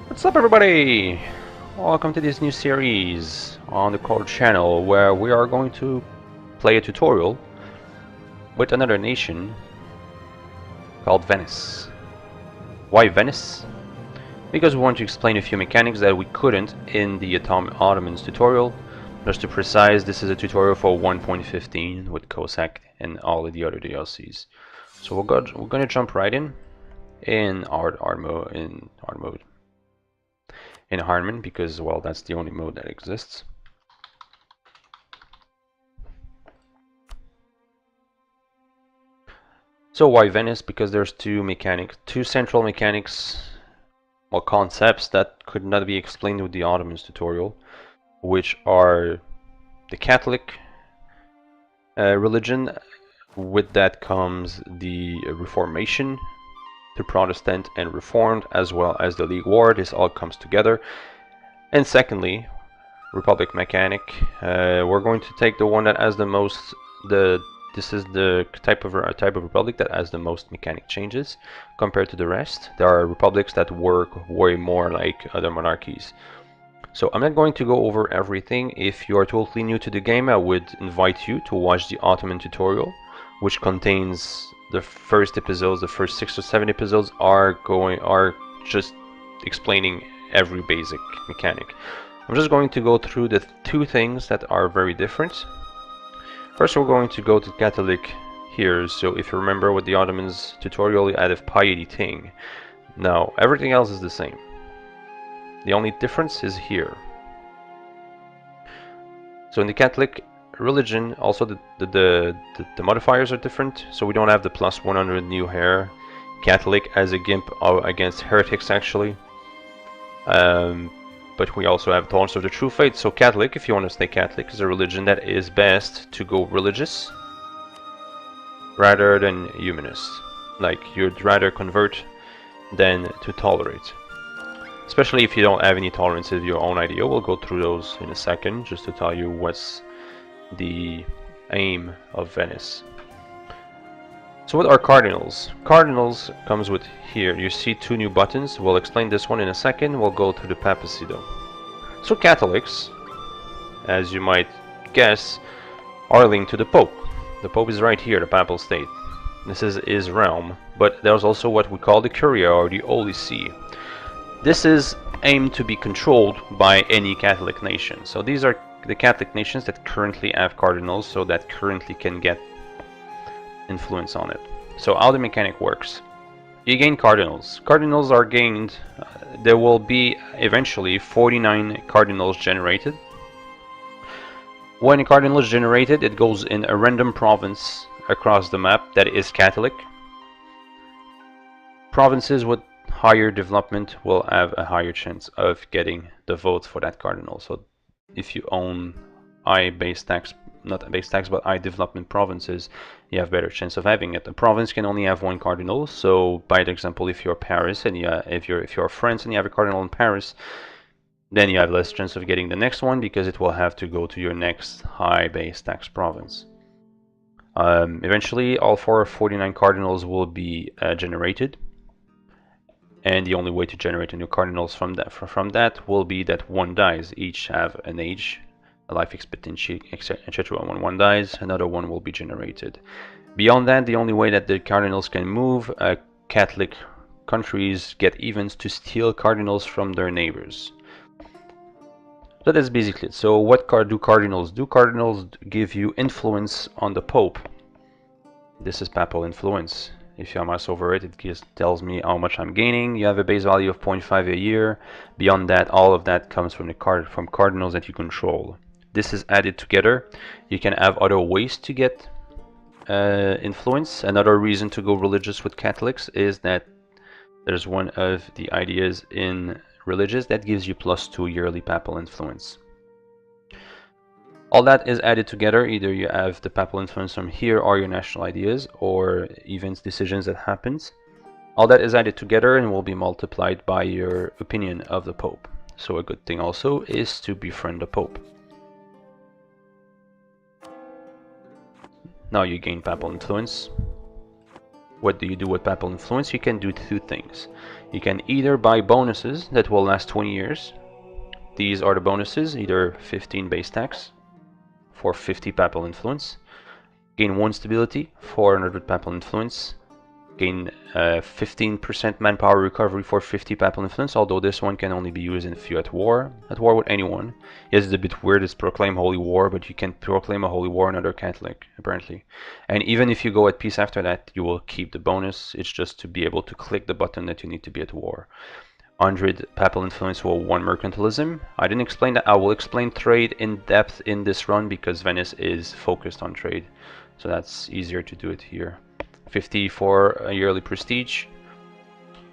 What's up, everybody? Welcome to this new series on the core channel where we are going to play a tutorial with another nation called Venice. Why Venice? Because we want to explain a few mechanics that we couldn't in the Ottomans tutorial. Just to precise, this is a tutorial for 1.15 with Cossack and all of the other DLCs. So we're going to jump right in hard mode. In Harman, because, well, that's the only mode that exists. So why Venice? Because there's two central mechanics, or concepts that could not be explained with the Ottomans tutorial, which are the Catholic religion. With that comes the Reformation, to Protestant and Reformed, as well as the League War. This all comes together. And secondly, Republic mechanic. We're going to take the one that has the most. This is the type of republic that has the most mechanic changes compared to the rest. There are republics that work way more like other monarchies. So I'm not going to go over everything. If you are totally new to the game, I would invite you to watch the Ottoman tutorial, which contains the first episodes. The first 6 or 7 episodes are just explaining every basic mechanic. I'm just going to go through the two things that are very different. First, we're going to go to Catholic here. So if you remember with the Ottomans tutorial, you added piety thing. Now, everything else is the same. The only difference is here. So in the Catholic religion, also the modifiers are different. So we don't have the plus 100 new hair. Catholic as a gimp against heretics, actually. But we also have tolerance of the true faith. So Catholic, if you want to stay Catholic, is a religion that is best to go religious rather than humanist. Like, you'd rather convert than to tolerate. Especially if you don't have any tolerance of your own idea. We'll go through those in a second, just to tell you what's the aim of Venice. So what are cardinals? Cardinals comes with here. You see two new buttons. We'll explain this one in a second. We'll go through the papacy though. So Catholics, as you might guess, are linked to the Pope. The Pope is right here, the Papal State. This is his realm. But there's also what we call the Curia, or the Holy See. This is aimed to be controlled by any Catholic nation. So these are the Catholic nations that currently have cardinals, so that currently can get influence on it. So how the mechanic works. You gain cardinals. Cardinals are gained. There will be eventually 49 cardinals generated. When a cardinal is generated, it goes in a random province across the map that is Catholic. Provinces with higher development will have a higher chance of getting the votes for that cardinal. So if you own high base tax, not base tax, but high development provinces, you have better chance of having it. A province can only have one cardinal. So by example, if you're Paris and if you're France and you have a cardinal in Paris, then you have less chance of getting the next one because it will have to go to your next high base tax province. Eventually, all 49 cardinals will be generated. And the only way to generate a new cardinals from that will be that one dies. Each have an age, a life expectancy, etc. When one dies, another one will be generated. Beyond that, the only way that the cardinals can move, Catholic countries get events to steal cardinals from their neighbors. So that's basically it. So what do cardinals do? Cardinals give you influence on the Pope. This is papal influence. If you mouse over it, it just tells me how much I'm gaining. You have a base value of 0.5 a year. Beyond that, all of that comes from from cardinals that you control. This is added together. You can have other ways to get influence. Another reason to go religious with Catholics is that there's one of the ideas in religious that gives you +2 yearly papal influence. All that is added together. Either you have the papal influence from here or your national ideas or events, decisions that happens. All that is added together and will be multiplied by your opinion of the Pope. So a good thing also is to befriend the Pope. Now you gain papal influence. What do you do with papal influence? You can do two things. You can either buy bonuses that will last 20 years. These are the bonuses, either 15 base tax for 50 papal influence, gain 1 stability for 100 papal influence, gain 15% manpower recovery for 50 papal influence, although this one can only be used if you're at war with anyone. Yes, it's a bit weird, it's proclaim holy war, but you can proclaim a holy war another Catholic, apparently. And even if you go at peace after that, you will keep the bonus. It's just to be able to click the button that you need to be at war. 100 papal influence for 1 mercantilism. I didn't explain that. I will explain trade in depth in this run because Venice is focused on trade, so that's easier to do it here. 50 for a yearly prestige,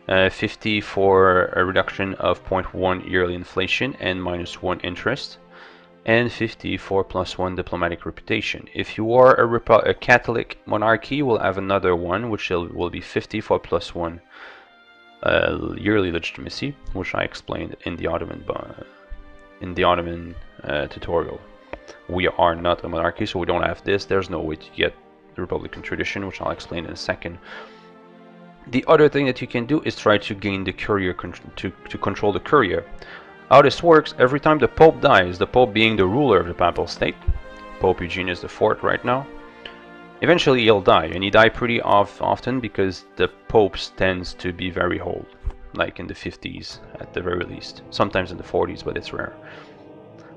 50 for a reduction of 0.1 yearly inflation and -1 interest, and 50 for +1 diplomatic reputation. If you are a Catholic monarchy, you will have another one, which will be 50 for +1 yearly legitimacy, which I explained in the Ottoman tutorial. We are not a monarchy, so we don't have this. There's no way to get the Republican tradition, which I'll explain in a second. The other thing that you can do is try to gain the courier, to control the courier. How this works, every time the Pope dies, the Pope being the ruler of the Papal State, Pope Eugenius IV right now, eventually he'll die, and he dies pretty often because the Popes tends to be very old, like in the 50s at the very least, sometimes in the 40s, but it's rare.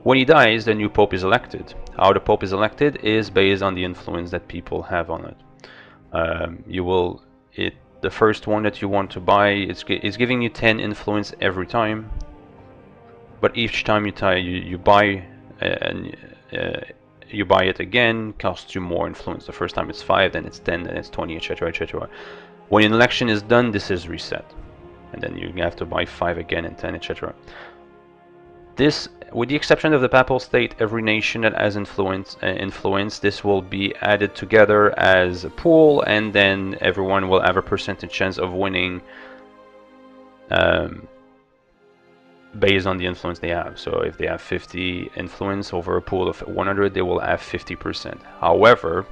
When he dies, the new Pope is elected. How the Pope is elected is based on the influence that people have on it. The first one that you want to buy is giving you 10 influence every time, but each time you buy it again, costs you more influence. The first time it's 5, then it's 10, then it's 20, etc., etc. When an election is done, this is reset, and then you have to buy 5 again and 10, etc. This, with the exception of the Papal State, every nation that has influence, this will be added together as a pool, and then everyone will have a percentage chance of winning based on the influence they have. So if they have 50 influence over a pool of 100, they will have 50%. However,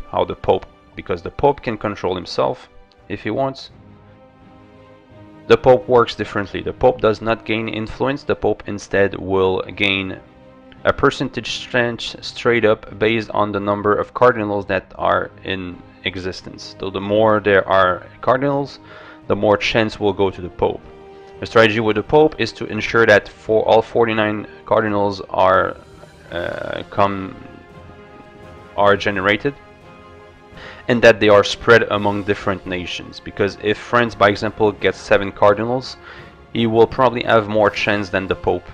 because the Pope can control himself if he wants, the Pope works differently. The Pope does not gain influence. The Pope instead will gain a percentage strength straight up based on the number of cardinals that are in existence. So the more there are cardinals, the more chance will go to the Pope. The strategy with the Pope is to ensure that all 49 cardinals are generated, and that they are spread among different nations. Because if France, by example, gets 7 cardinals, he will probably have more chance than the Pope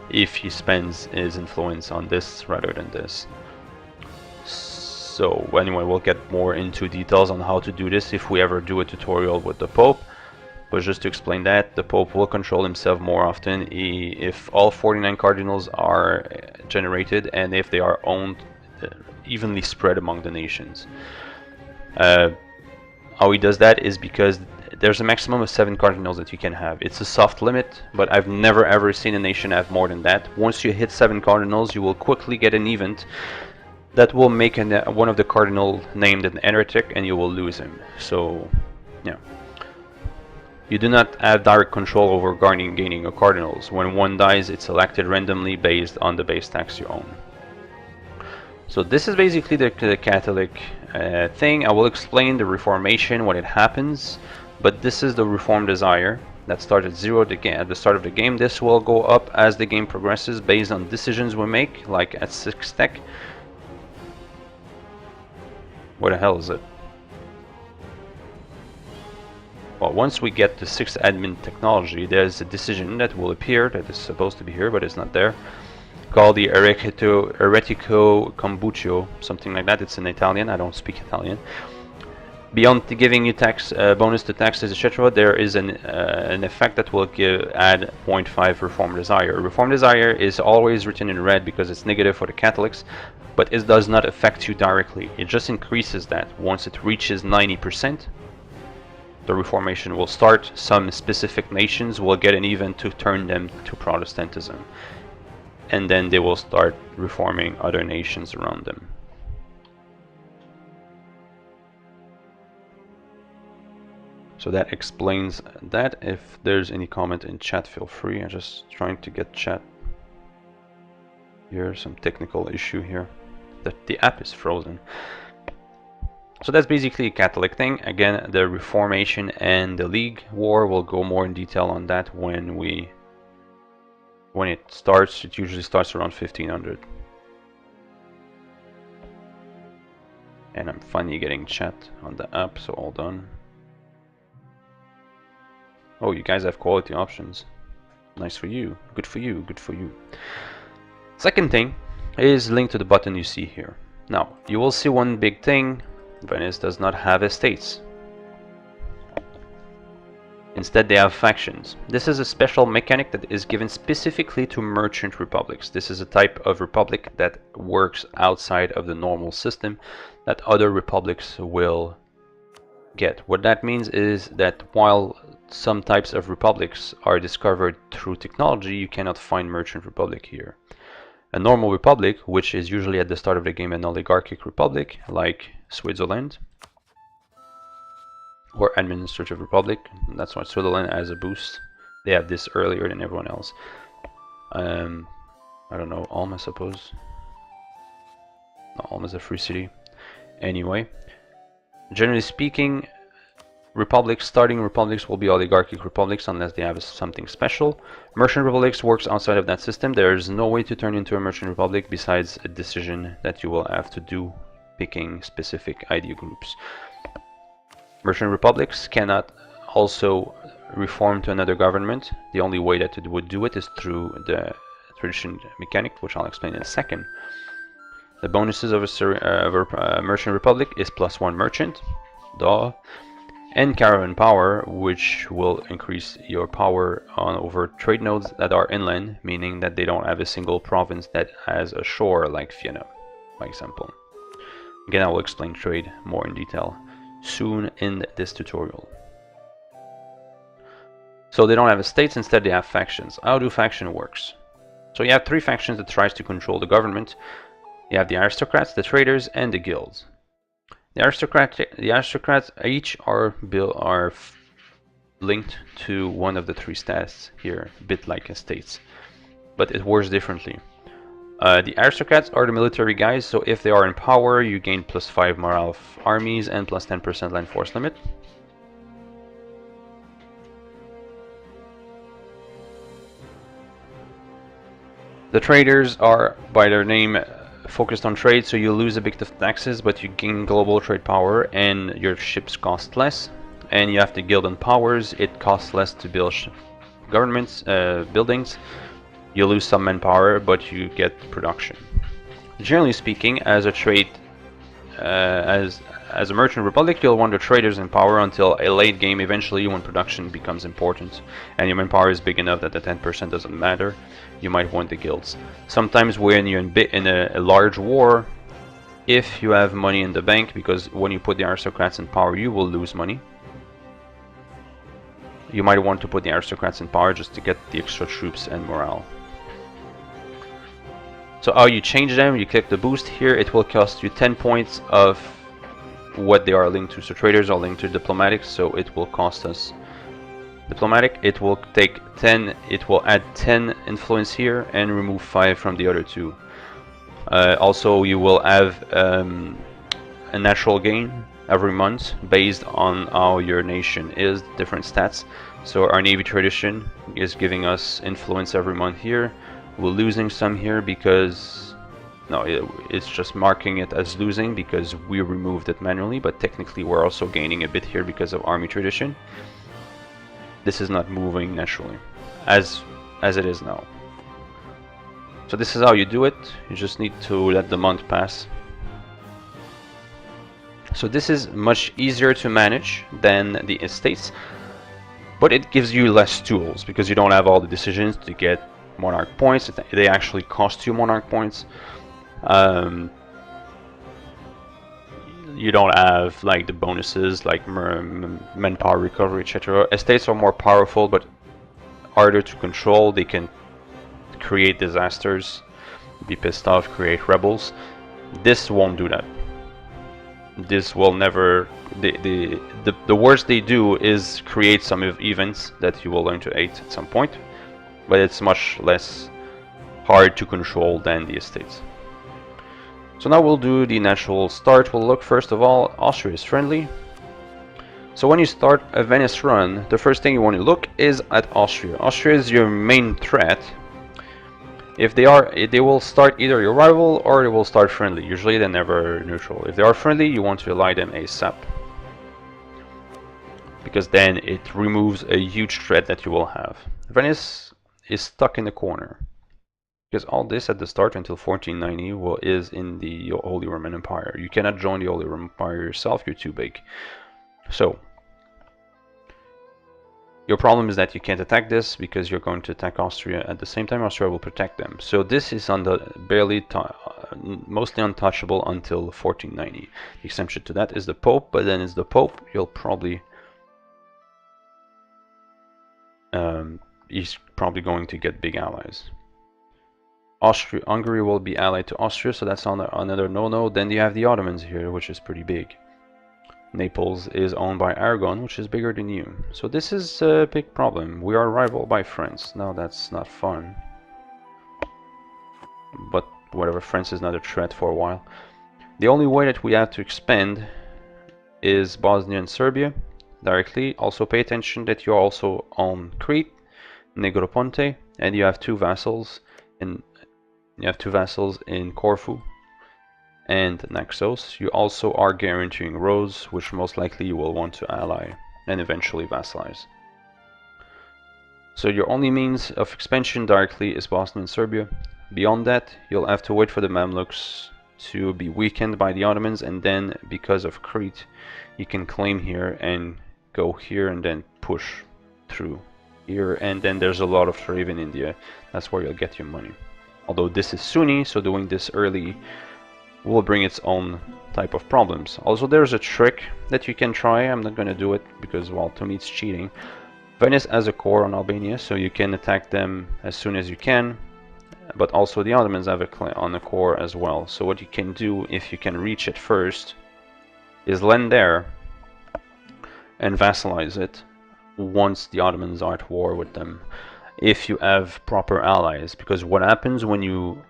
if he spends his influence on this rather than this. So anyway, we'll get more into details on how to do this if we ever do a tutorial with the Pope. But just to explain that, the Pope will control himself more often if all 49 cardinals are generated and if they are owned, evenly spread among the nations. How he does that is because there's a maximum of 7 cardinals that you can have. It's a soft limit, but I've never ever seen a nation have more than that. Once you hit 7 cardinals, you will quickly get an event that will make one of the cardinal named an heretic, and you will lose him. So, yeah. You do not have direct control over gaining of cardinals. When one dies, it's selected randomly based on the base tax you own. So this is basically the Catholic thing. I will explain the Reformation, when it happens, but this is the Reform Desire that starts at 0 at the start of the game. This will go up as the game progresses based on decisions we make, like at 6 tech. What the hell is it? Well, once we get to 6th admin technology, there's a decision that will appear that is supposed to be here, but it's not there, called the Eretico Combuccio, something like that. It's in Italian. I don't speak Italian. Beyond giving you tax bonus to taxes, etc., there is an effect that will add 0.5 Reform Desire. Reform Desire is always written in red because it's negative for the Catholics, but it does not affect you directly. It just increases that. Once it reaches 90%, the Reformation will start. Some specific nations will get an event to turn them to Protestantism, and then they will start reforming other nations around them. So that explains that. If there's any comment in chat, feel free. I'm just trying to get chat. Here's some technical issue here. The app is frozen. So that's basically a Catholic thing. Again, the Reformation and the League War, will go more in detail on that when it starts. It usually starts around 1500. And I'm finally getting chat on the app, so all done. Oh, you guys have quality options. Nice for you. Good for you. Good for you. Second thing is linked to the button you see here. Now, you will see one big thing. Venice does not have estates. Instead, they have factions. This is a special mechanic that is given specifically to merchant republics. This is a type of republic that works outside of the normal system that other republics will get. What that means is that while some types of republics are discovered through technology, you cannot find merchant republic here. A normal republic, which is usually at the start of the game an oligarchic republic, like Switzerland, or administrative republic, that's why Switzerland has a boost. They have this earlier than everyone else. I don't know, Ulm, I suppose. No, Ulm is a free city. Anyway, generally speaking, starting republics will be oligarchic republics unless they have something special. Merchant republics works outside of that system. There is no way to turn into a merchant republic besides a decision that you will have to do, picking specific idea groups. Merchant republics cannot also reform to another government. The only way that it would do it is through the tradition mechanic, which I'll explain in a second. The bonuses of a merchant republic is +1 merchant, and caravan power, which will increase your power over trade nodes that are inland, meaning that they don't have a single province that has a shore like Vienna, by example. Again, I will explain trade more in detail soon in this tutorial. So they don't have estates, instead they have factions. How do faction works? So you have 3 factions that tries to control the government. You have the aristocrats, the traders, and the guilds. The aristocrats each are linked to one of the 3 stats here, a bit like estates, but it works differently. The aristocrats are the military guys, so if they are in power, you gain +5 morale of armies and +10% land force limit. The traders are, by their name, focused on trade, so you lose a bit of taxes, but you gain global trade power and your ships cost less. And you have the guild and powers, it costs less to build governments, buildings. You lose some manpower, but you get production. Generally speaking, as a trade, as a merchant republic, you'll want the traders in power until a late game, eventually when production becomes important and your manpower is big enough that the 10% doesn't matter. You might want the guilds. Sometimes when you're in a large war, if you have money in the bank, because when you put the aristocrats in power, you will lose money. You might want to put the aristocrats in power just to get the extra troops and morale. So how you change them, you click the boost here, it will cost you 10 points of what they are linked to. So traders are linked to diplomatic, so it will cost us diplomatic. It will take 10, it will add 10 influence here and remove 5 from the other 2. Also you will have a natural gain every month based on how your nation is, different stats. So our navy tradition is giving us influence every month here. We're losing some here because it's just marking it as losing because we removed it manually, but technically we're also gaining a bit here because of army tradition. This is not moving naturally as it is now. So this is how you do it. You just need to let the month pass. So this is much easier to manage than the estates, but it gives you less tools because you don't have all the decisions to get monarch points. They actually cost you monarch points. You don't have like the bonuses like manpower recovery, etc. Estates are more powerful but harder to control. They can create disasters, be pissed off, create rebels. This won't do that. this will never. The worst they do is create some events that you will learn to hate at some point, but it's much less hard to control than the estates. So now we'll do the natural start. We'll look first of all, Austria is friendly. So when you start a Venice run, the first thing you want to look is at Austria. Austria is your main threat. If they will start either your rival or they will start friendly. Usually they're never neutral. If they are friendly, you want to ally them ASAP, because then it removes a huge threat that you will have. Venice is stuck in the corner, because all this at the start until 1490 is in the Holy Roman Empire. You cannot join the Holy Roman Empire yourself, you're too big. So, your problem is that you can't attack this because you're going to attack Austria at the same time. Austria will protect them. So this is on the mostly untouchable until 1490. The exception to that is the Pope, but then it's the Pope, you'll probably he's probably going to get big allies. Hungary will be allied to Austria, so that's another no-no. Then you have the Ottomans here, which is pretty big. Naples is owned by Aragon, which is bigger than you. So this is a big problem. We are rivaled by France. Now that's not fun. But whatever, France is not a threat for a while. The only way that we have to expand is Bosnia and Serbia directly. Also pay attention that you're also on Crete, Negroponte, and you have two vassals in Corfu and Naxos. You also are guaranteeing Rhodes, which most likely you will want to ally and eventually vassalize. So your only means of expansion directly is Bosnia and Serbia. Beyond that, you'll have to wait for the Mamluks to be weakened by the Ottomans, and then because of Crete, you can claim here and go here and then push through here, and then there's a lot of trade in India. That's where you'll get your money. Although this is Sunni, so doing this early will bring its own type of problems. Also, there's a trick that you can try. I'm not going to do it because, well, to me it's cheating. Venice has a core on Albania, so you can attack them as soon as you can, but also the Ottomans have on a core as well. So what you can do, if you can reach it first, is land there and vassalize it once the Ottomans are at war with them, if you have proper allies. Because what happens when you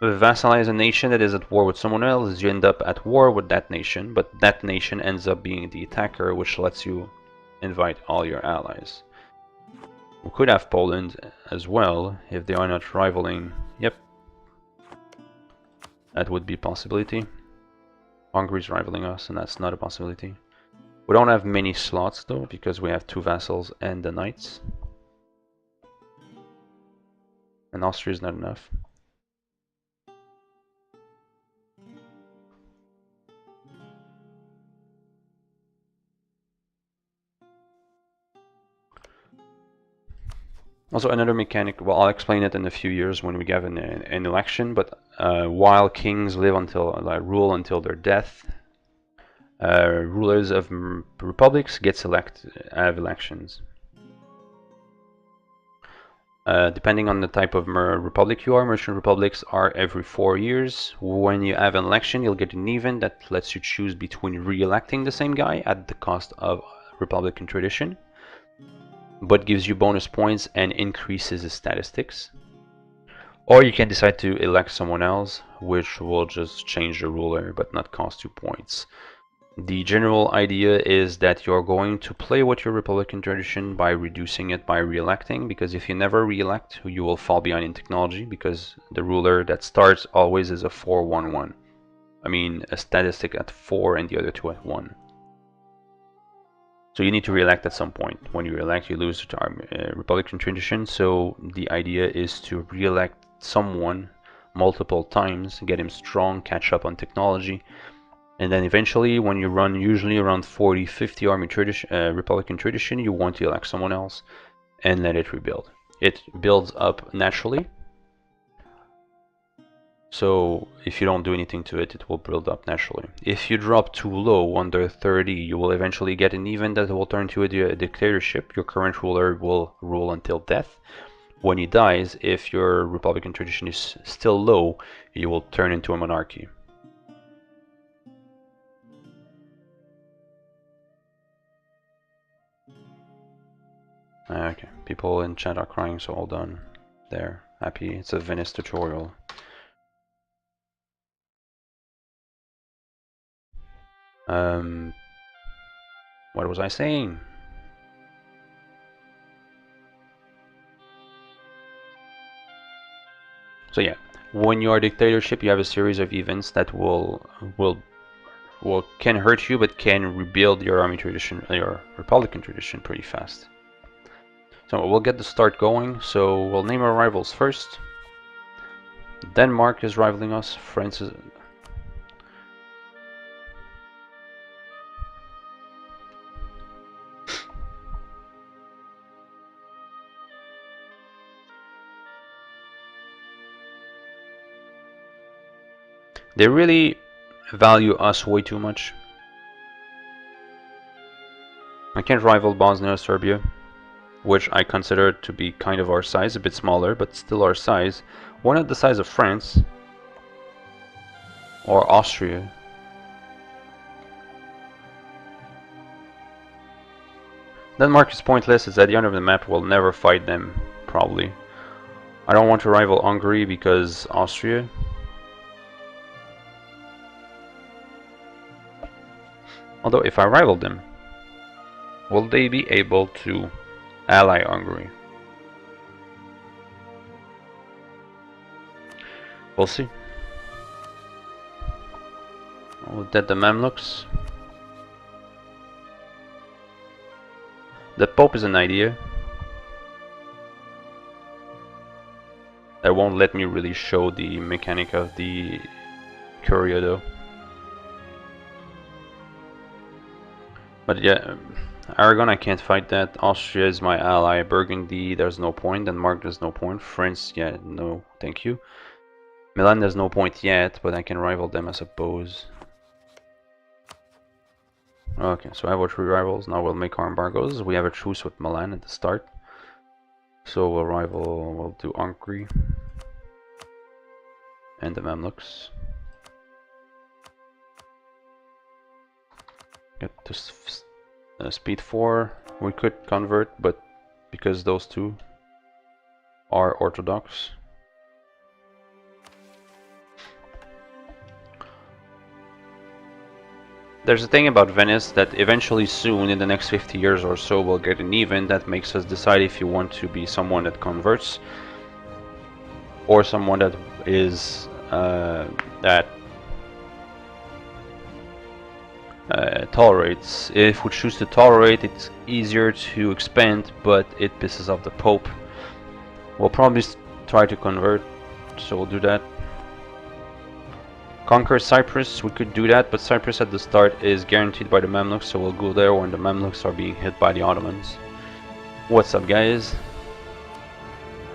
vassalize a nation that is at war with someone else is you end up at war with that nation, but that nation ends up being the attacker, which lets you invite all your allies. We could have Poland as well if they are not rivaling. Yep, that would be a possibility. Hungary's rivaling us, and that's not a possibility. We don't have many slots though, because we have two vassals and the knights, and Austria is not enough. Also, another mechanic, well, I'll explain it in a few years when we have an election, but while kings live until, rule until their death, rulers of republics have elections. Depending on the type of republic you are, merchant republics are every 4 years. When you have an election, you'll get an event that lets you choose between re-electing the same guy at the cost of republican tradition, but gives you bonus points and increases his statistics. Or you can decide to elect someone else, which will just change the ruler but not cost you points. The general idea is that you're going to play with your republican tradition by reducing it by re-electing, because if you never re-elect, you will fall behind in technology, because the ruler that starts always is a 4-1-1. I mean, a statistic at 4 and the other two at 1. So you need to re-elect at some point. When you re-elect, you lose the republican tradition, so the idea is to re-elect someone multiple times, get him strong, catch up on technology, and then eventually, when you run usually around 40-50 army republican tradition, you want to elect someone else and let it rebuild. It builds up naturally, so if you don't do anything to it, it will build up naturally. If you drop too low, under 30, you will eventually get an event that will turn to a dictatorship. Your current ruler will rule until death. When he dies, if your republican tradition is still low, you will turn into a monarchy. Okay, people in chat are crying, so all done. There, happy. It's a Venice tutorial. What was I saying? So yeah, when you are a dictatorship, you have a series of events that can hurt you, but can rebuild your army tradition, your republican tradition, pretty fast. So we'll get the start going. So we'll name our rivals first. Denmark is rivaling us. France is. They really value us way too much. I can't rival Bosnia or Serbia, which I consider to be kind of our size, a bit smaller, but still our size. We're not the size of France or Austria. Denmark is pointless. It's at the end of the map. We'll never fight them, probably. I don't want to rival Hungary because Austria. Although if I rival them, will they be able to ally Hungary? We'll see. Oh, that the Mamluks. The Pope is an idea. That won't let me really show the mechanic of the Curia though. But yeah, Aragon, I can't fight that. Austria is my ally. Burgundy, there's no point. Denmark, there's no point. France, yeah, no, thank you. Milan, there's no point yet, but I can rival them, I suppose. Okay, so I have our 3 rivals. Now we'll make our embargoes. We have a truce with Milan at the start. So we'll do Hungary and the Mamluks. Get to speed 4. We could convert, but because those two are Orthodox. There's a thing about Venice that eventually soon, in the next 50 years or so, we'll get an event that makes us decide if you want to be someone that converts or someone that is tolerates. If we choose to tolerate, it's easier to expand, but it pisses off the Pope. We'll probably try to convert, so we'll do that. Conquer Cyprus, we could do that, but Cyprus at the start is guaranteed by the Mamluks, so we'll go there when the Mamluks are being hit by the Ottomans. What's up, guys?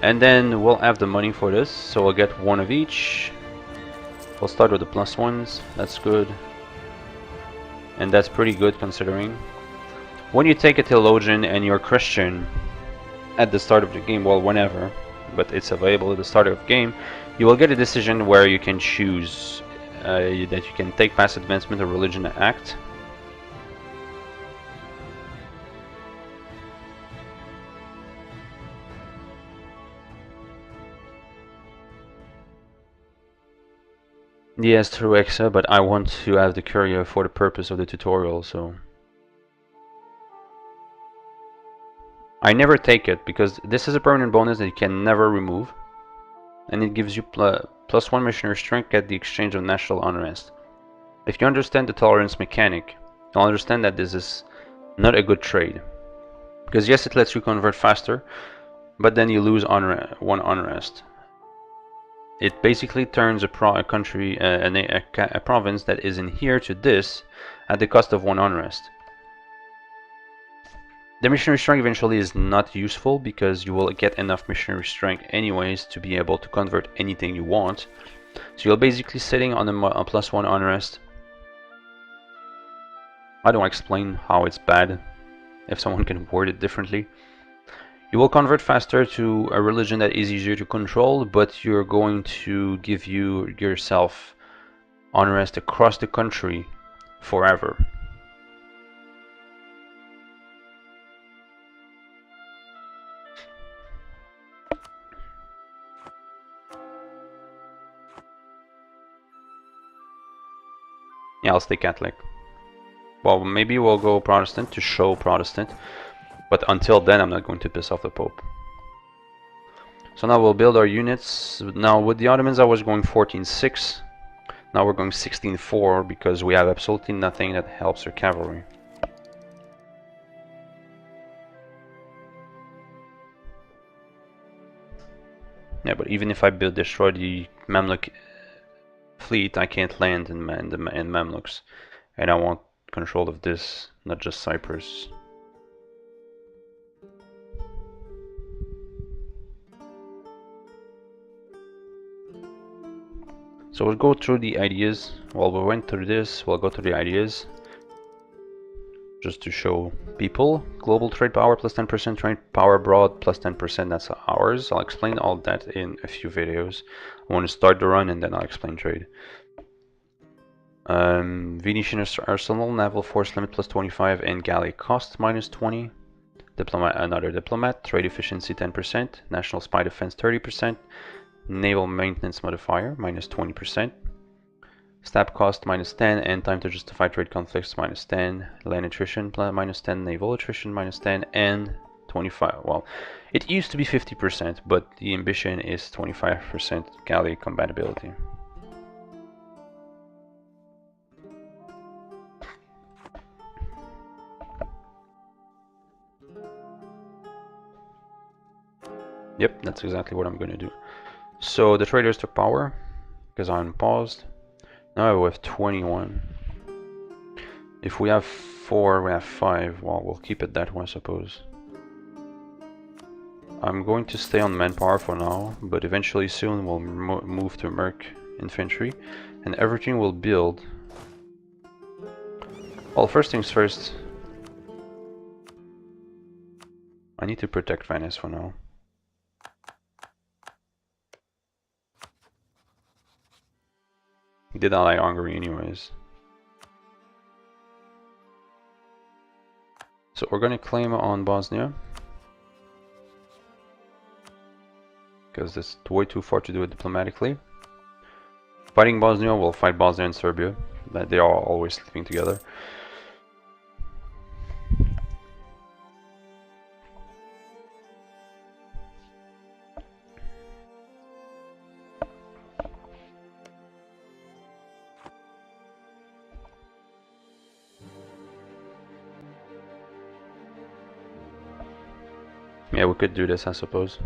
And then we'll have the money for this, so we'll get 1 of each. We'll start with the +1s, that's good. And that's pretty good considering. When you take a theologian and you're Christian at the start of the game, well, whenever, but it's available at the start of the game, you will get a decision where you can choose that you can take past advancement or religion act. Yes, through Exa, but I want to have the Curia for the purpose of the tutorial, so I never take it because this is a permanent bonus that you can never remove, and it gives you +1 missionary strength at the exchange of national unrest. If you understand the tolerance mechanic, you'll understand that this is not a good trade. Because yes, it lets you convert faster, but then you lose 1 unrest. It basically turns a country, a province that is in here to this at the cost of 1 unrest. The missionary strength eventually is not useful because you will get enough missionary strength anyways to be able to convert anything you want. So you're basically sitting on a +1 unrest. I don't explain how it's bad, if someone can word it differently. You will convert faster to a religion that is easier to control, but you're going to give yourself unrest across the country forever. Yeah, I'll stay Catholic. Well, maybe we'll go Protestant to show Protestant, but until then I'm not going to piss off the Pope. So now we'll build our units. Now with the Ottomans I was going 14-6. Now we're going 16-4 because we have absolutely nothing that helps our cavalry. Yeah, but even if I destroy the Mamluk fleet, I can't land in Mamluks. And I want control of this, not just Cyprus. So we'll go through the ideas. While we went through this, we'll go through the ideas. Just to show people. Global trade power plus 10%, trade power abroad plus 10%, that's ours. I'll explain all that in a few videos. I want to start the run and then I'll explain trade. Venetian arsenal, naval force limit plus 25 and galley cost minus 20. Diplomat, another diplomat, trade efficiency 10%, national spy defense 30%, naval maintenance modifier minus 20%. Stab cost minus 10 and time to justify trade conflicts minus 10, land attrition minus 10, naval attrition minus 10, and 25. Well, it used to be 50%, but the ambition is 25% galley compatibility. Yep, that's exactly what I'm going to do. So the traders took power because I'm paused. Now we have 21. If we have 4, we have 5. Well, we'll keep it that way, I suppose. I'm going to stay on manpower for now, but eventually soon we'll move to Merc infantry, and everything will build. Well, first things first. I need to protect Venice for now. He did ally Hungary anyways. So we're going to claim on Bosnia. Because it's way too far to do it diplomatically. Fighting Bosnia, we'll fight Bosnia and Serbia. They are always sleeping together. Yeah, we could do this, I suppose.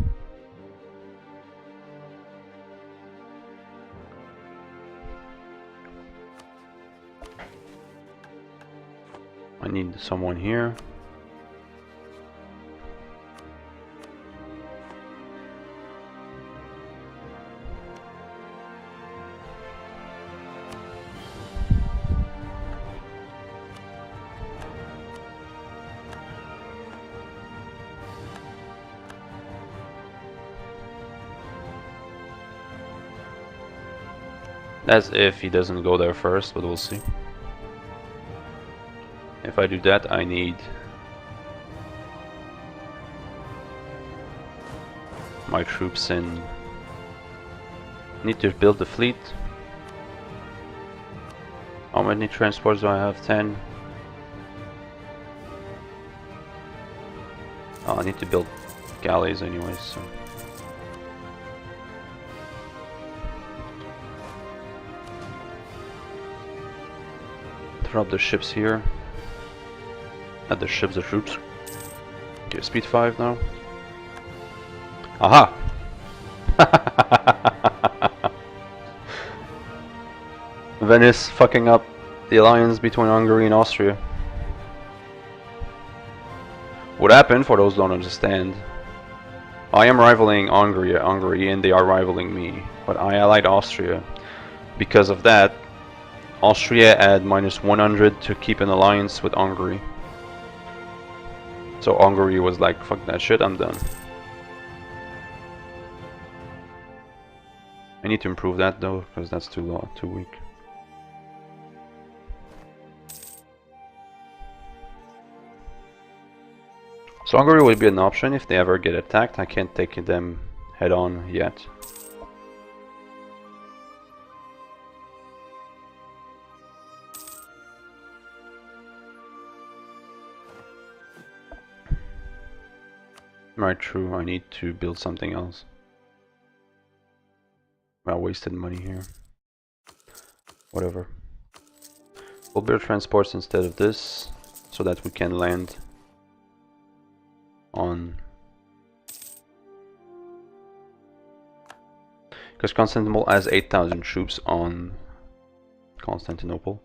I need someone here. As if he doesn't go there first, but we'll see. If I do that, I need my troops in. Need to build the fleet. How many transports do I have? 10. Oh, I need to build galleys anyways, so. Drop the ships here. Not the ships, the troops. Okay, speed 5 now. Aha! Venice fucking up the alliance between Hungary and Austria. What happened, for those who don't understand, I am rivaling Hungary and they are rivaling me, but I allied Austria. Because of that, Austria had minus 100 to keep an alliance with Hungary. So Hungary was like, fuck that shit, I'm done. I need to improve that though, because that's too low, too weak. So Hungary would be an option if they ever get attacked. I can't take them head on yet. Right, true. I need to build something else. I wasted money here. Whatever. We'll build transports instead of this, so that we can land on... Because Constantinople has 8,000 troops on Constantinople.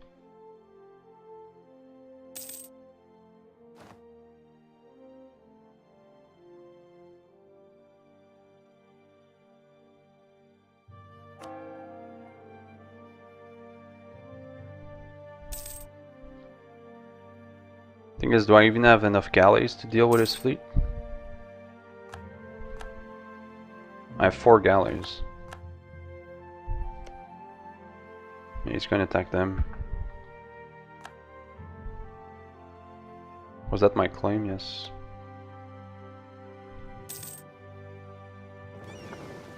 Thing is, do I even have enough galleys to deal with his fleet? I have 4 galleys. He's gonna attack them. Was that my claim? Yes.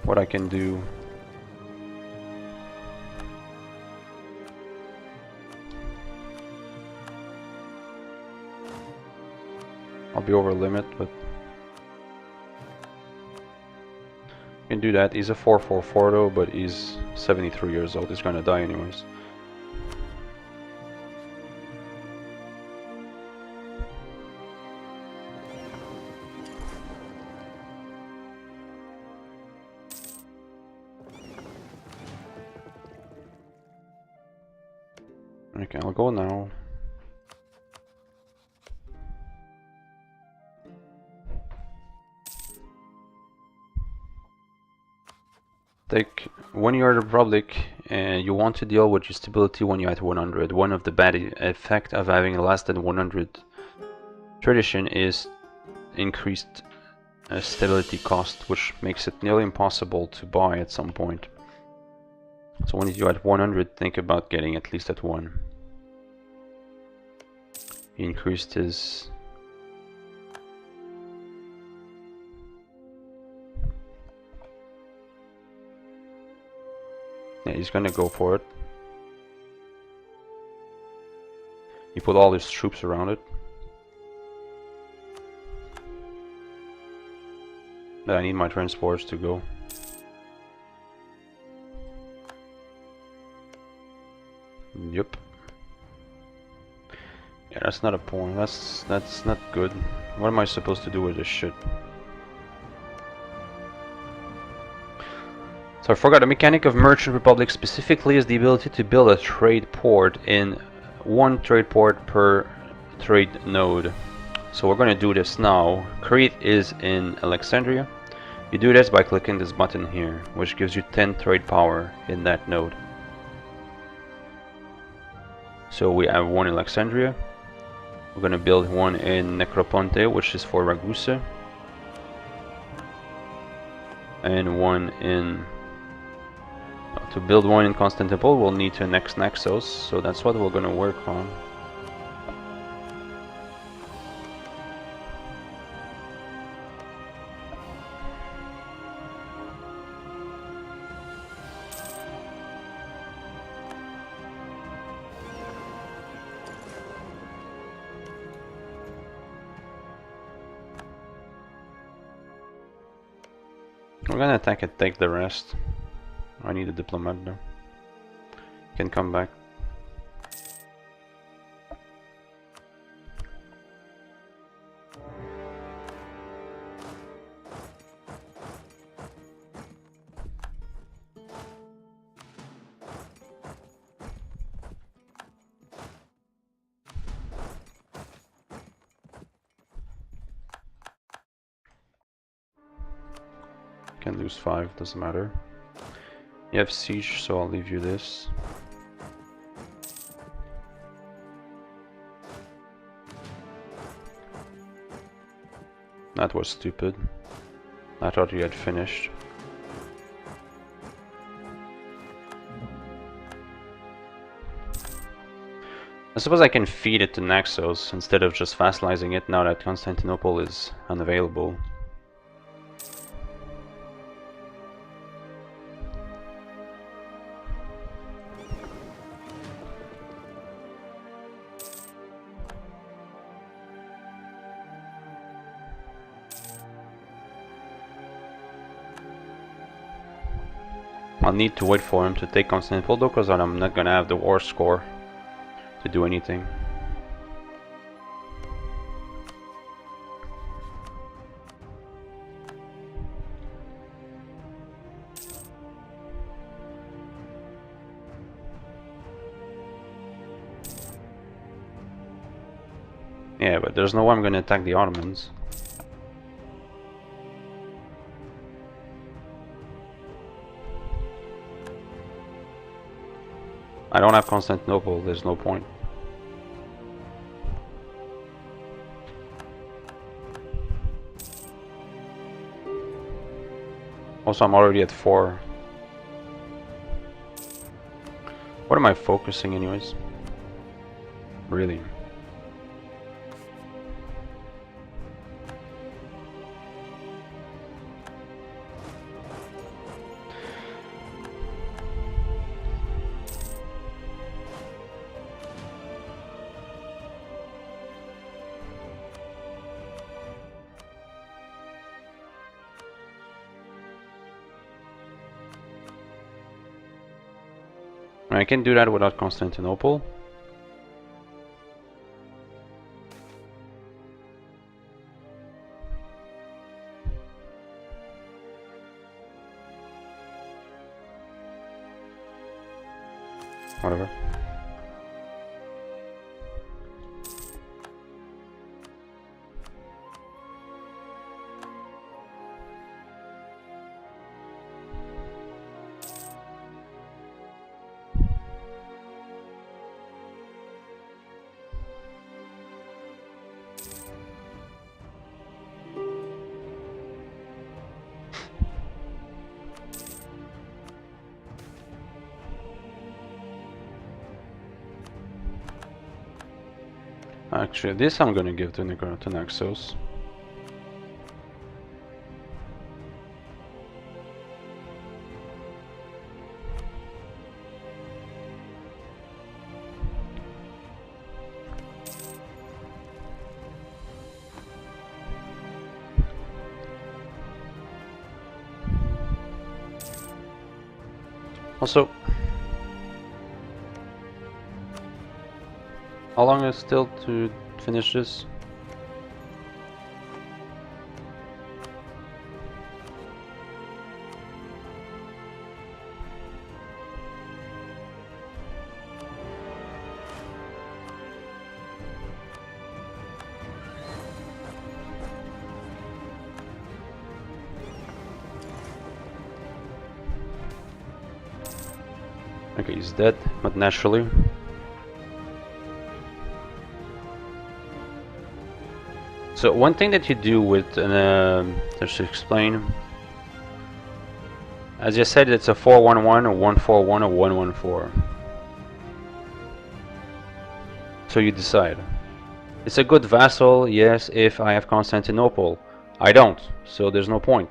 What I can do... I'll be over limit, but... I can do that. He's a 444 though, but he's 73 years old. He's gonna die anyways. Okay, I'll go now. When you're a republic and you want to deal with your stability when you're at 100, one of the bad effects of having a less than 100 tradition is increased stability cost, which makes it nearly impossible to buy at some point. So when you're at 100, think about getting at least at 1. He increased his... Yeah, he's gonna go for it. He put all his troops around it. But I need my transports to go. Yep. Yeah, that's not a point. That's not good. What am I supposed to do with this shit? So I forgot, the mechanic of Merchant Republic specifically is the ability to build a trade port in 1 trade port per trade node. So we're going to do this now. Crete is in Alexandria. You do this by clicking this button here, which gives you 10 trade power in that node. So we have 1 in Alexandria. We're going to build 1 in Necroponte, which is for Ragusa. And 1 in... To build 1 in Constantinople, we'll need to annex Naxos, so that's what we're going to work on. We're gonna attack and take the rest. I need a diplomat though. Can come back. Can lose 5, doesn't matter. You have siege, so I'll leave you this. That was stupid. I thought you had finished. I suppose I can feed it to Naxos instead of just vassalizing it now that Constantinople is unavailable. I'll need to wait for him to take Constantinople though, because I'm not gonna have the war score to do anything. Yeah, but there's no way I'm gonna attack the Ottomans. I don't have Constantinople, there's no point. Also, I'm already at 4. What am I focusing anyways? Really? I can do that without Constantinople. Whatever. Actually, this I'm gonna give to Naxos. Also, how long is still to finish this? Okay, he's dead, but naturally. So one thing that you do with, just to explain, as you said, it's a 4-1-1, a 1-4-1, a 1-1-4. So you decide. It's a good vassal, yes, if I have Constantinople. I don't, so there's no point.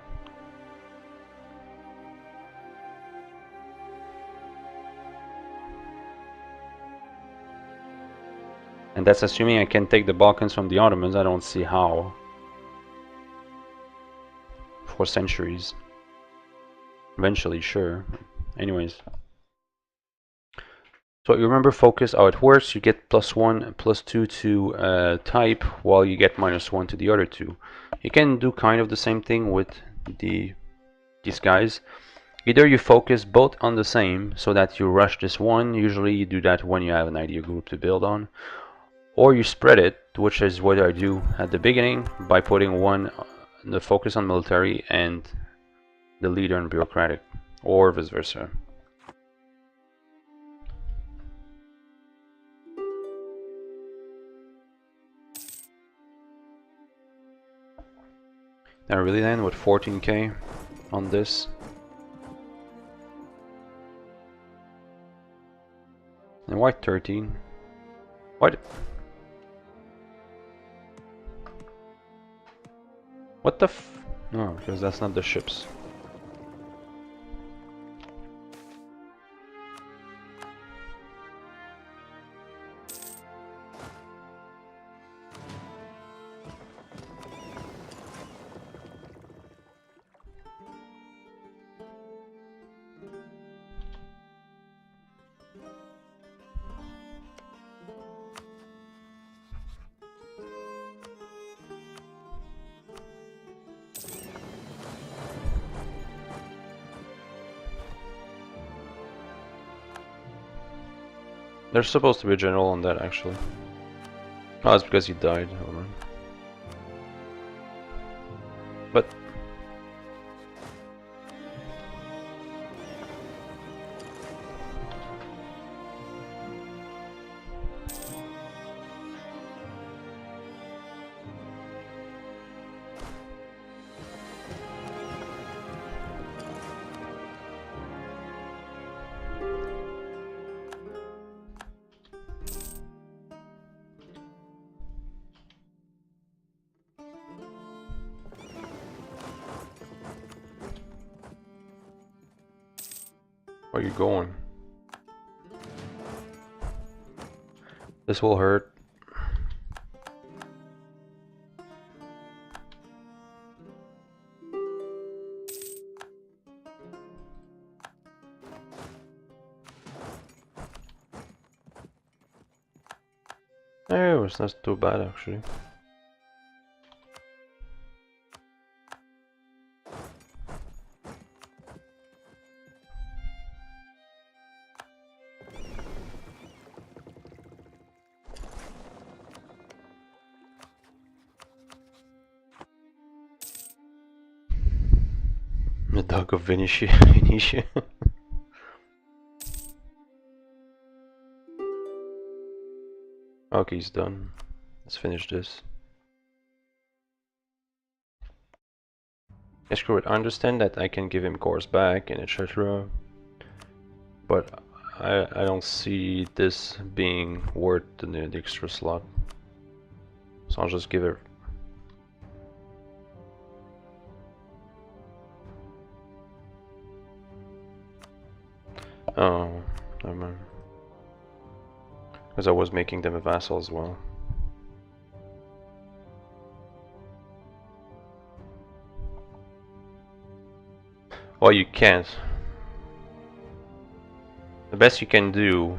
And that's assuming I can take the Balkans from the Ottomans. I don't see how. For centuries. Eventually, sure. Anyways. So you remember focus, how it works. You get +1, +2 to type, while you get -1 to the other two. You can do kind of the same thing with these guys. Either you focus both on the same, so that you rush this one. Usually you do that when you have an idea group to build on. Or you spread it, which is what I do at the beginning, by putting the focus on military and the leader on bureaucratic, or vice versa. I really land with 14k on this. And why 13? What? What the f... No, because that's not the ships. There's supposed to be a general on that actually. Oh, it's because he died. Hold on. But where are you going? This will hurt. It was not too bad actually. The dog of Venice. Okay, he's done. Let's finish this. Yeah, screw it. I understand that I can give him cores back and etc. But I don't see this being worth the extra slot. So I'll just give it. Oh, never mind. Because I was making them a vassal as well. Well, you can't. The best you can do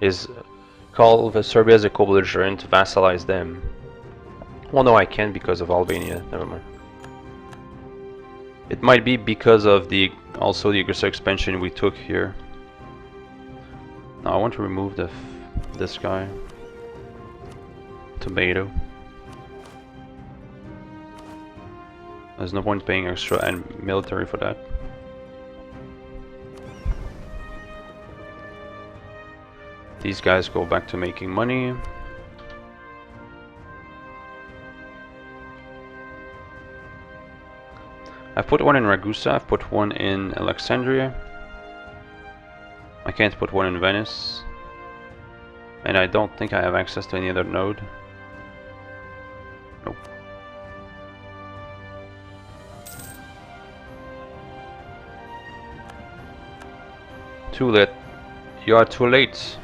is call the Serbia as a co-belligerent to vassalize them. Well, no, I can't because of Albania. Never mind. It might be because of the also the aggressor expansion we took here. Now I want to remove this guy. Tomato. There's no point paying extra and military for that. These guys go back to making money. I've put one in Ragusa, I've put one in Alexandria. I can't put one in Venice. And I don't think I have access to any other node. Nope. Too late. You are too late.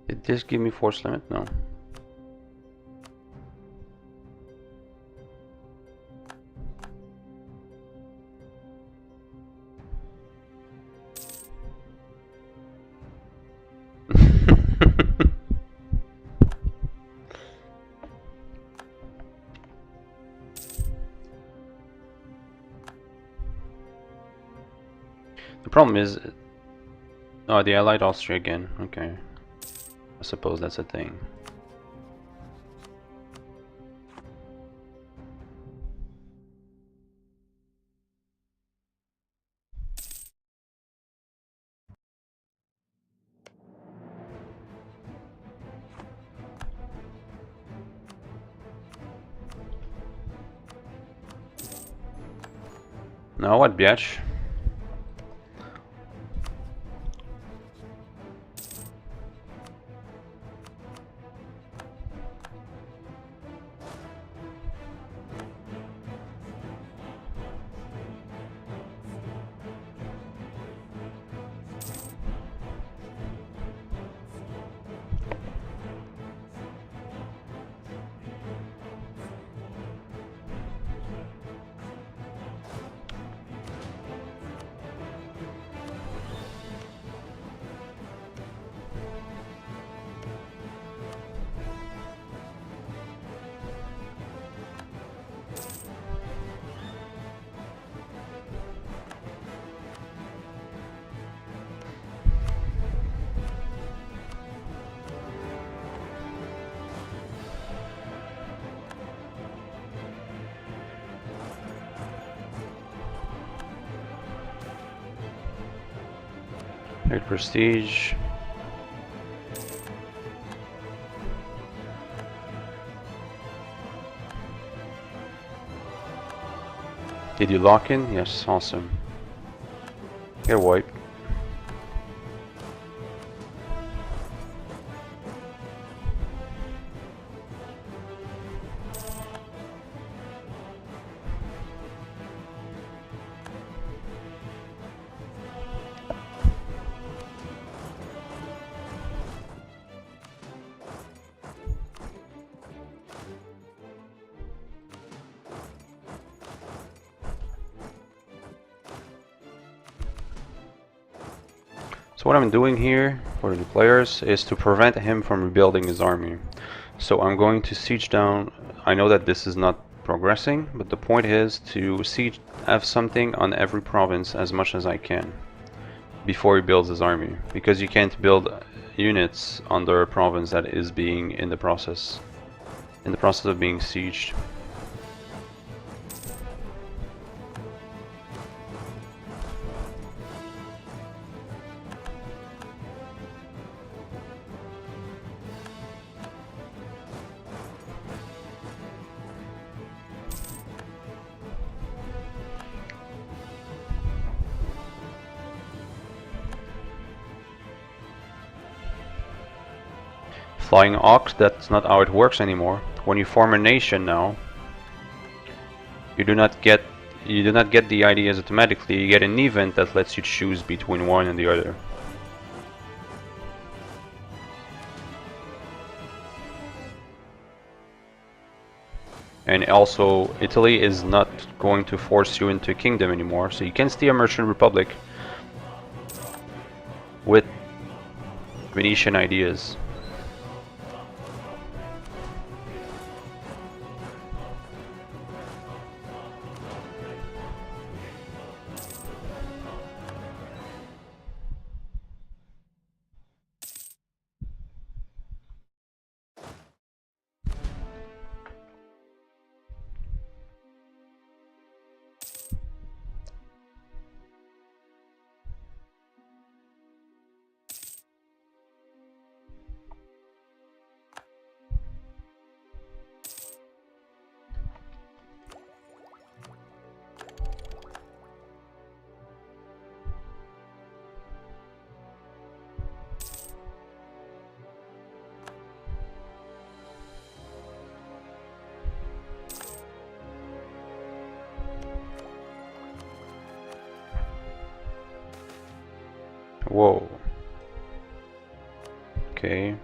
Did this give me force limit? No. The problem is, oh, the Allied Austria again. Okay, I suppose that's a thing. Now what, biatch? Great prestige. Did you lock in? Yes, awesome. Get wiped. So what I'm doing here for the new players is to prevent him from rebuilding his army. So I'm going to siege down. I know that this is not progressing, but the point is to have something on every province as much as I can before he builds his army, because you can't build units under a province that is being in the process of being sieged. Flying Ox, that's not how it works anymore. When you form a nation now, you do not get the ideas automatically. You get an event that lets you choose between one and the other. And also, Italy is not going to force you into a kingdom anymore, so you can stay a merchant republic with Venetian ideas. Whoa. Okay.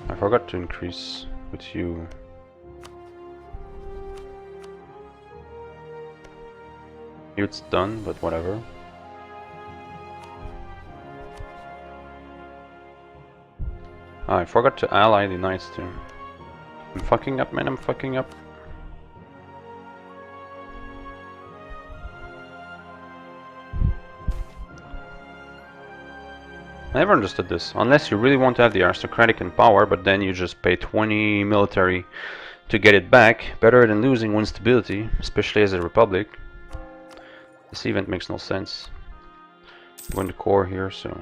I forgot to increase with you. It's done, but whatever. Ah, I forgot to ally the knights too. I'm fucking up, man, I'm fucking up. I never understood this. Unless you really want to have the aristocratic in power, but then you just pay 20 military to get it back, better than losing one stability, especially as a republic. This event makes no sense. I'm going to core here, so...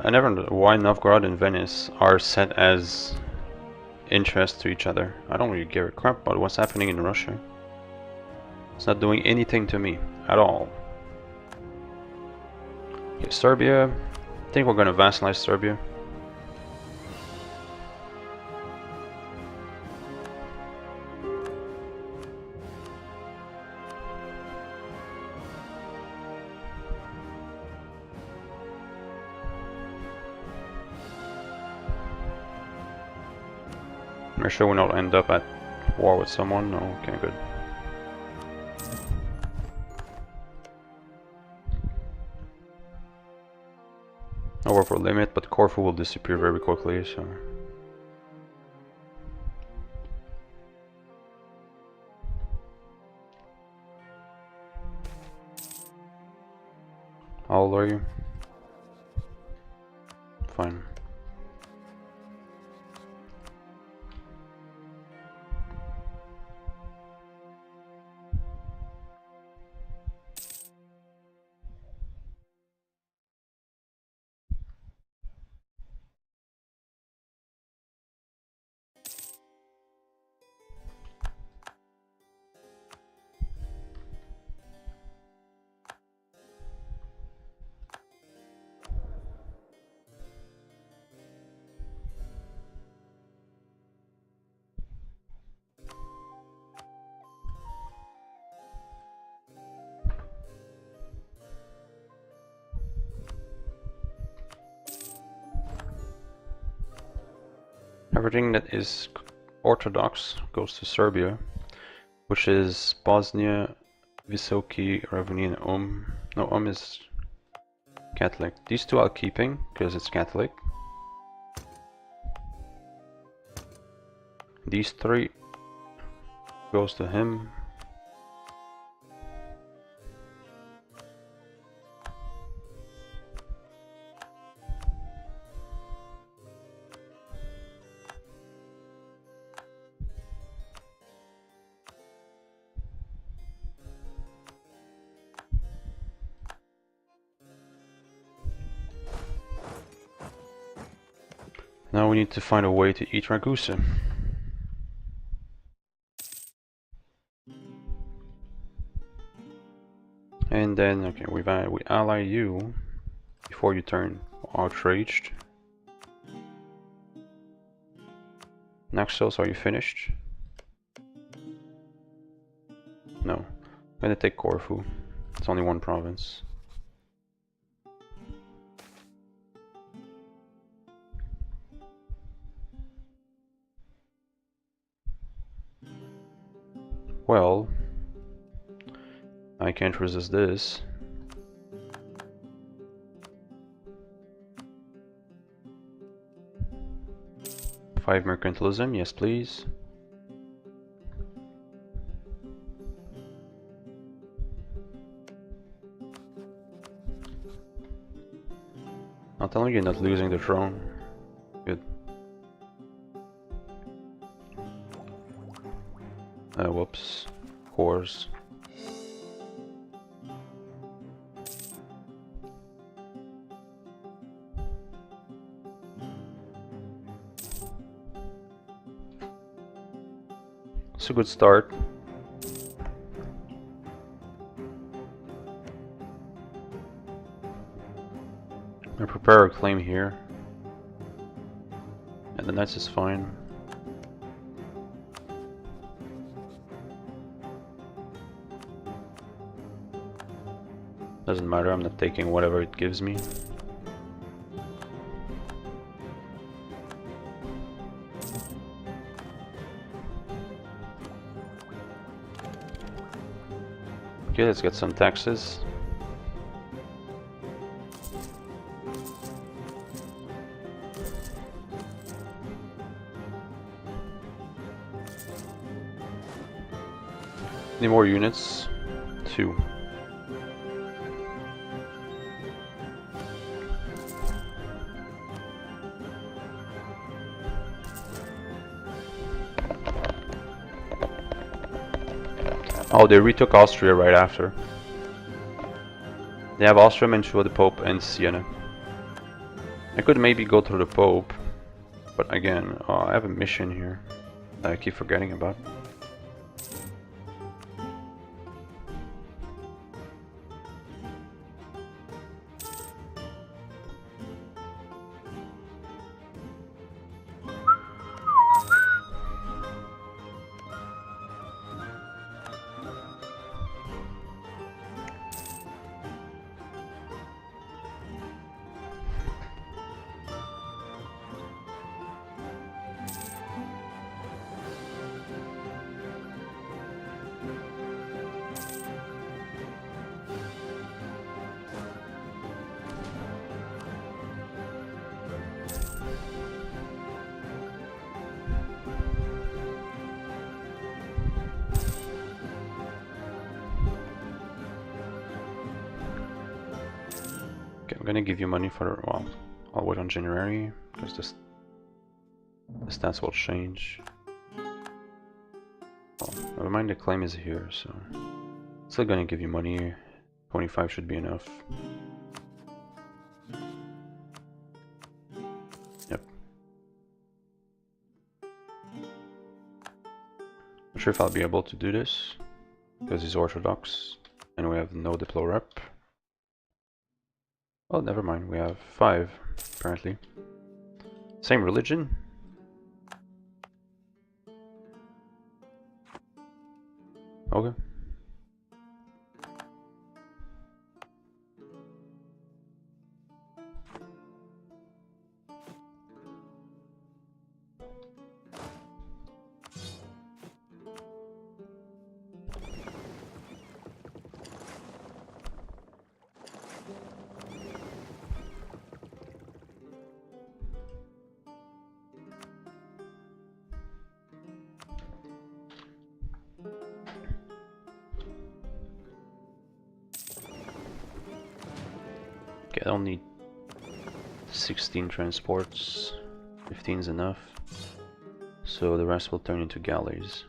I never know why Novgorod and Venice are set as interest to each other. I don't really give a crap about what's happening in Russia. It's not doing anything to me at all. Okay, Serbia. I think we're gonna vassalize Serbia. Make sure we not end up at war with someone. No, okay, good. No upper limit, but Corfu will disappear very quickly, so... How old are you? Fine. Everything that is Orthodox goes to Serbia, which is Bosnia, Visoki, Ravni, and No, is Catholic. These two I'm keeping because it's Catholic. These three goes to him. Now we need to find a way to eat Ragusa. And then, okay, we ally you before you turn outraged. Naxos, are you finished? No. I'm gonna take Corfu. It's only one province. Well, I can't resist this. Five mercantilism, yes please. I'll tell you you're not losing the throne. Good. Whoops. Cores. It's a good start. I prepare a claim here. And the Knights is fine. Doesn't matter, I'm not taking whatever it gives me. Okay, let's get some taxes. Any more units? 2. Oh, they retook Austria right after. They have Austria, Mantua, the Pope, and Siena. I could maybe go through the Pope, but again, I have a mission here that I keep forgetting about. Okay, I'm gonna give you money for, well, I'll wait on January, because the stats will change. Oh, never mind, the claim is here, so still gonna give you money. 25 should be enough. Yep. Not sure if I'll be able to do this, because he's Orthodox, and we have no Diplo rep. Oh, never mind, we have 5, apparently. Same religion? Okay. Okay, I don't need 16 transports, 15 is enough, so the rest will turn into galleys.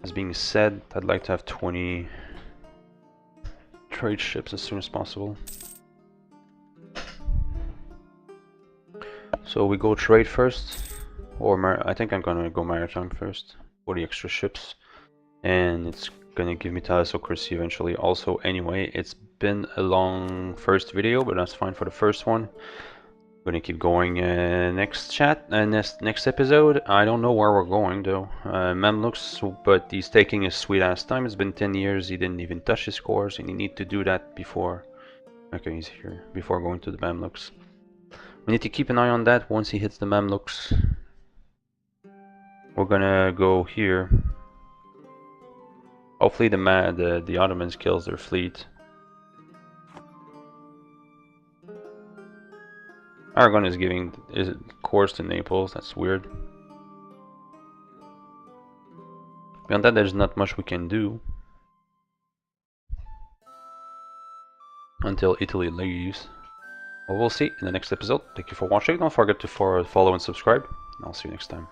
As being said, I'd like to have 20 trade ships as soon as possible. So we go trade first, or I think I'm gonna go maritime first for the extra ships, and it's gonna give me thalassocracy eventually also. Anyway, it's been a long first video, but that's fine for the first one. I'm gonna keep going next episode. I don't know where we're going though. Mamluks, but he's taking his sweet ass time. It's been 10 years, he didn't even touch his cores, and he need to do that before. Okay, he's here, before going to the Mamluks. We need to keep an eye on that. Once he hits the Mamluks, we're gonna go here. Hopefully the Ottomans kills their fleet. Aragon is giving his course to Naples. That's weird. Beyond that, there's not much we can do until Italy leaves. Well, we'll see in the next episode. Thank you for watching. Don't forget to follow and subscribe. I'll see you next time.